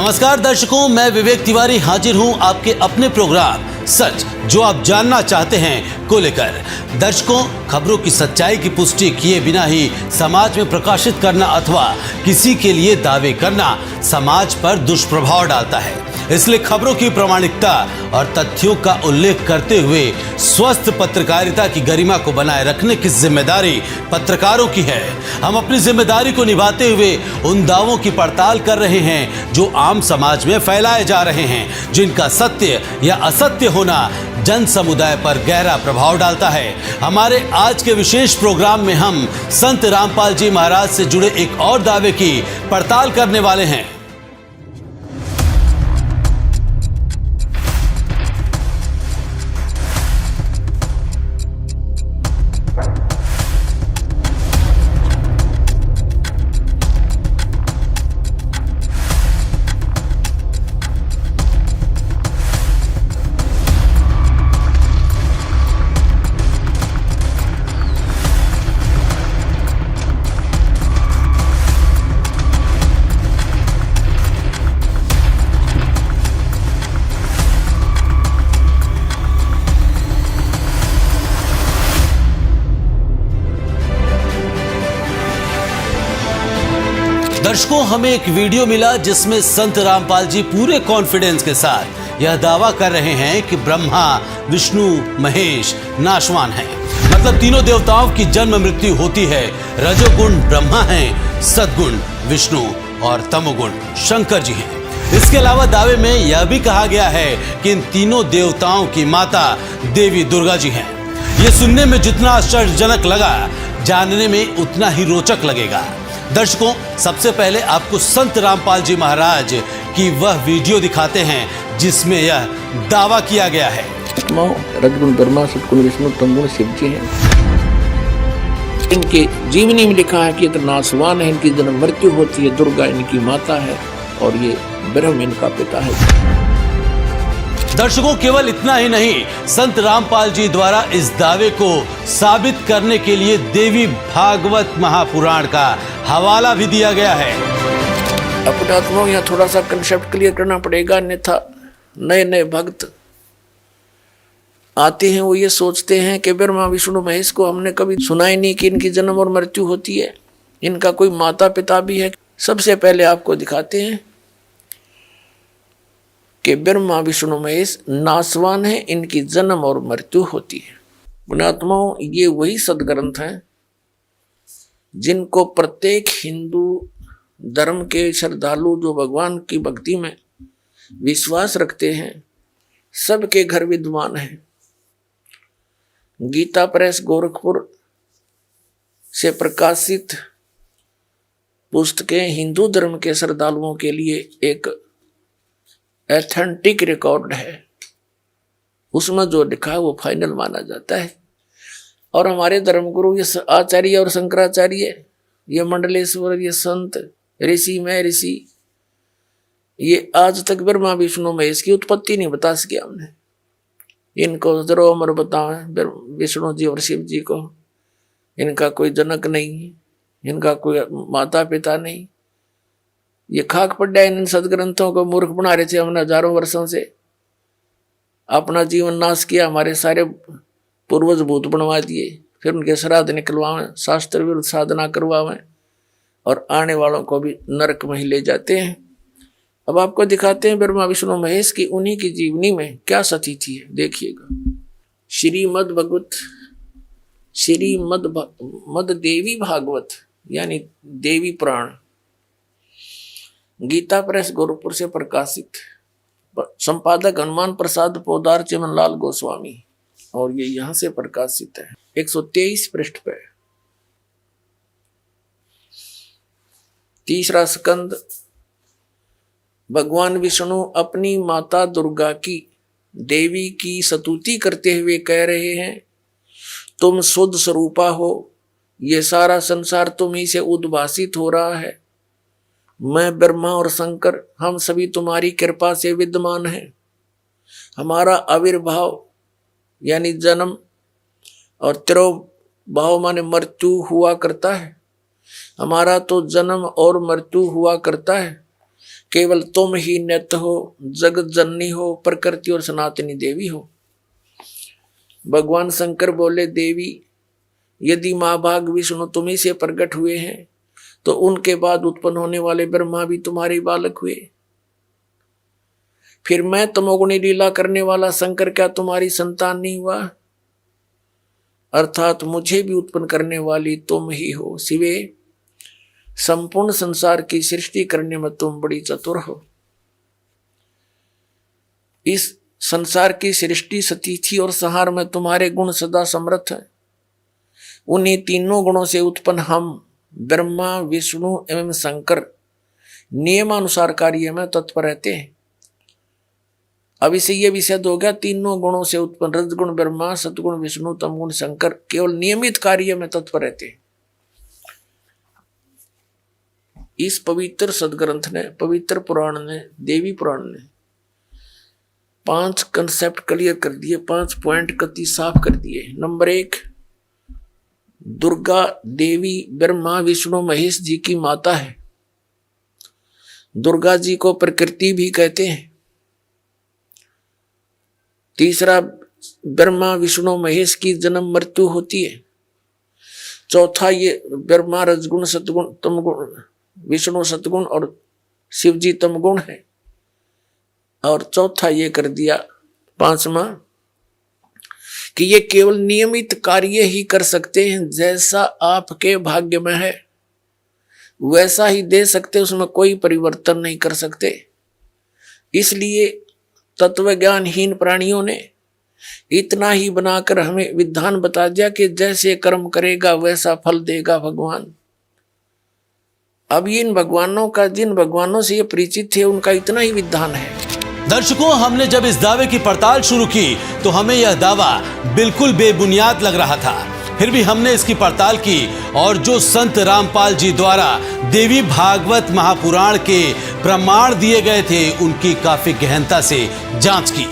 नमस्कार दर्शकों, मैं विवेक तिवारी हाजिर हूं आपके अपने प्रोग्राम सच जो आप जानना चाहते हैं को लेकर। दर्शकों, खबरों की सच्चाई की पुष्टि किए बिना ही समाज में प्रकाशित करना अथवा किसी के लिए दावे करना समाज पर दुष्प्रभाव डालता है। इसलिए खबरों की प्रामाणिकता और तथ्यों का उल्लेख करते हुए स्वस्थ पत्रकारिता की गरिमा को बनाए रखने की जिम्मेदारी पत्रकारों की है। हम अपनी जिम्मेदारी को निभाते हुए उन दावों की पड़ताल कर रहे हैं जो आम समाज में फैलाए जा रहे हैं, जिनका सत्य या असत्य होना जन समुदाय पर गहरा प्रभाव डालता है। हमारे आज के विशेष प्रोग्राम में हम संत रामपाल जी महाराज से जुड़े एक और दावे की पड़ताल करने वाले हैं। दर्शकों, हमें एक वीडियो मिला जिसमें संत रामपाल जी पूरे कॉन्फिडेंस के साथ यह दावा कर रहे हैं कि ब्रह्मा, विष्णु, महेश नाशवान हैं। मतलब तीनों देवताओं की जन्म मृत्यु होती है। रजोगुण ब्रह्मा हैं, सद्गुण विष्णु और तमोगुण शंकर जी हैं। इसके अलावा दावे में यह भी कहा गया है कि इन तीनों देवताओं की माता देवी दुर्गा जी हैं। यह सुनने में जितना आश्चर्यजनक लगा, जानने में उतना ही रोचक लगेगा। दर्शकों, सबसे पहले आपको संत रामपाल जी महाराज की वह वीडियो दिखाते हैं जिसमें यह दावा किया गया है। रजगुण ब्रह्मा, सतगुण विष्णु, तमगुण शिव जी हैं। इनके जीवनी में लिखा है कि ये नासवान है, इनकी जन्म मृत्यु होती है, दुर्गा इनकी माता है और ये ब्रह्म इनका पिता है। दर्शकों, केवल इतना ही नहीं, संत रामपाल जी द्वारा इस दावे को साबित करने के लिए देवी भागवत महापुराण का हवाला भी दिया गया है। अपने आत्माओं यहाँ थोड़ा सा कंसेप्ट क्लियर करना पड़ेगा, अन्यथा नए नए भक्त आते हैं, वो ये सोचते हैं कि ब्रह्मा, विष्णु, महेश को हमने कभी सुना ही नहीं कि इनकी जन्म और मृत्यु होती है, इनका कोई माता पिता भी है। सबसे पहले आपको दिखाते हैं कि ब्रह्मा, विष्णु, महेश नासवान है, इनकी जन्म और मृत्यु होती है। पुण्यात्माओं, ये वही सदग्रंथ हैं जिनको प्रत्येक हिंदू धर्म के श्रद्धालु जो भगवान की भक्ति में विश्वास रखते हैं, सबके घर विद्वान हैं। गीता प्रेस गोरखपुर से प्रकाशित पुस्तकें हिंदू धर्म के श्रद्धालुओं के लिए एक एथेंटिक रिकॉर्ड है। उसमें जो लिखा है वो फाइनल माना जाता है। और हमारे धर्मगुरु ये आचार्य और शंकराचार्य, ये मंडलेश्वर, ये संत ऋषि में ऋषि, ये आज तक ब्रह्मा, विष्णु, महेश की उत्पत्ति नहीं बता सके हमने। इनको जरो अमर बतावे विष्णु जी और शिव जी को, इनका कोई जनक नहीं, इनका कोई माता पिता नहीं। ये खाक पड्डा इन सदग्रंथों को मूर्ख बना रहे थे हमने हजारों वर्षों से। अपना जीवन नाश किया, हमारे सारे पूर्वज भूत बनवा दिए, फिर उनके श्राद्ध निकलवावें, शास्त्र विरुद्ध साधना करवावें और आने वालों को भी नरक में ही ले जाते हैं। अब आपको दिखाते हैं ब्रह्मा, विष्णु, महेश की उन्हीं की जीवनी में क्या स्थिति है, देखिएगा। श्रीमद देवी भागवत यानी देवी पुराण, गीता प्रेस गोरखपुर से प्रकाशित, संपादक हनुमान प्रसाद पोदार चिमनलाल गोस्वामी, और ये यहां से प्रकाशित है 123 पृष्ठ पे। तीसरा स्कंद। भगवान विष्णु अपनी माता दुर्गा की, देवी की स्तुति करते हुए कह रहे हैं, तुम शुद्ध स्वरूपा हो, ये सारा संसार तुम ही से उद्भासित हो रहा है। मैं ब्रह्मा और शंकर, हम सभी तुम्हारी कृपा से विद्यमान हैं। हमारा आविर्भाव यानी जन्म और तिरोभाव माने मृत्यु हुआ करता है। हमारा तो जन्म और मृत्यु हुआ करता है, केवल तुम ही नित्य हो, जगत जननी हो, प्रकृति और सनातनी देवी हो। भगवान शंकर बोले, देवी यदि महाभाग विष्णु तुम्ही से प्रकट हुए हैं तो उनके बाद उत्पन्न होने वाले ब्रह्मा भी तुम्हारे बालक हुए। फिर मैं तमोगुणी लीला करने वाला शंकर क्या तुम्हारी संतान नहीं हुआ? अर्थात मुझे भी उत्पन्न करने वाली तुम ही हो। शिवे, संपूर्ण संसार की सृष्टि करने में तुम बड़ी चतुर हो। इस संसार की सृष्टि, स्थिति और संहार में तुम्हारे गुण सदा समर्थ है। उन्हीं तीनों गुणों से उत्पन्न हम ब्रह्मा, विष्णु एवं शंकर नियमानुसार कार्य में तत्पर रहते हैं। अब इसे यह भी सिद्ध हो गया, तीनों गुणों से उत्पन्न रजगुण ब्रह्मा, सतगुण विष्णु, तमगुण शंकर केवल नियमित कार्य में तत्पर रहते हैं। इस पवित्र सदग्रंथ ने, पवित्र पुराण ने, देवी पुराण ने 5 कंसेप्ट क्लियर कर दिए, 5 पॉइंट कति साफ कर दिए। नंबर 1, दुर्गा देवी ब्रह्मा विष्णु महेश जी की माता है। दुर्गा जी को प्रकृति भी कहते हैं। तीसरा, ब्रह्मा विष्णु महेश की जन्म मृत्यु होती है। चौथा, ये ब्रह्मा रजगुण सतगुण तमगुण, विष्णु सतगुण और शिव जी तमगुण है। और चौथा ये कर दिया 5वां कि ये केवल नियमित कार्य ही कर सकते हैं, जैसा आपके भाग्य में है वैसा ही दे सकते, उसमें कोई परिवर्तन नहीं कर सकते। इसलिए तत्व ज्ञानहीन प्राणियों ने इतना ही बनाकर हमें विधान बता दिया कि जैसे कर्म करेगा वैसा फल देगा भगवान। अब इन भगवानों का, जिन भगवानों से ये परिचित थे, उनका इतना ही विधान है। दर्शकों, हमने जब इस दावे की पड़ताल शुरू की तो हमें यह दावा बिल्कुल बेबुनियाद लग रहा था। फिर भी हमने इसकी पड़ताल की और जो संत रामपाल जी द्वारा देवी भागवत महापुराण के प्रमाण दिए गए थे उनकी काफी गहनता से जांच की।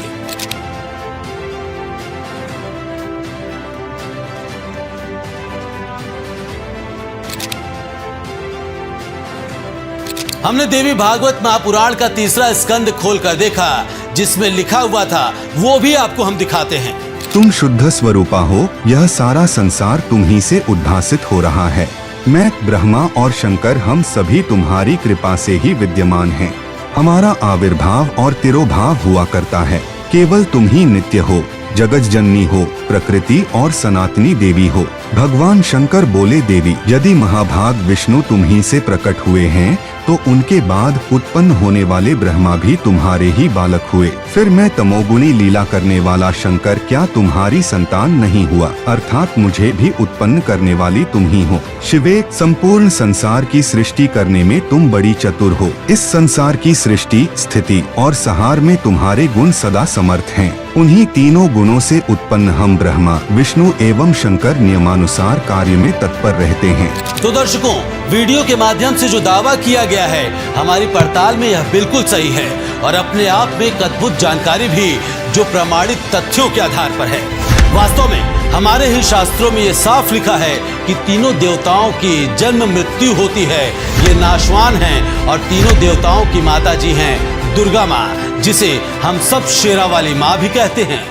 हमने देवी भागवत महापुराण का 3रा स्कंद खोलकर देखा, जिसमें लिखा हुआ था वो भी आपको हम दिखाते हैं। तुम शुद्ध स्वरूपा हो, यह सारा संसार तुम ही से उद्भासित हो रहा है। मैं, ब्रह्मा और शंकर, हम सभी तुम्हारी कृपा से ही विद्यमान हैं। हमारा आविर्भाव और तिरोभाव हुआ करता है। केवल तुम ही नित्य हो, जगत जननी हो, प्रकृति और सनातनी देवी हो। भगवान शंकर बोले, देवी यदि महाभाग विष्णु तुम ही से प्रकट हुए हैं तो उनके बाद उत्पन्न होने वाले ब्रह्मा भी तुम्हारे ही बालक हुए। फिर मैं तमोगुणी लीला करने वाला शंकर क्या तुम्हारी संतान नहीं हुआ? अर्थात मुझे भी उत्पन्न करने वाली तुम ही हो। शिवे, संपूर्ण संसार की सृष्टि करने में तुम बड़ी चतुर हो। इस संसार की सृष्टि, स्थिति और संहार में तुम्हारे गुण सदा समर्थ हैं। उन्हीं तीनों गुणों से उत्पन्न हम ब्रह्मा, विष्णु एवं शंकर नियमानुसार कार्य में तत्पर रहते हैं। तो दर्शकों, वीडियो के माध्यम से जो दावा किया गया है, हमारी पड़ताल में यह बिल्कुल सही है और अपने आप में एक अद्भुत जानकारी भी, जो प्रमाणित तथ्यों के आधार पर है। वास्तव में हमारे ही शास्त्रों में ये साफ लिखा है कि तीनों देवताओं की जन्म मृत्यु होती है, ये नाशवान हैं और तीनों देवताओं की माता जी हैं दुर्गा माँ, जिसे हम सब शेरा वाली माँ भी कहते हैं।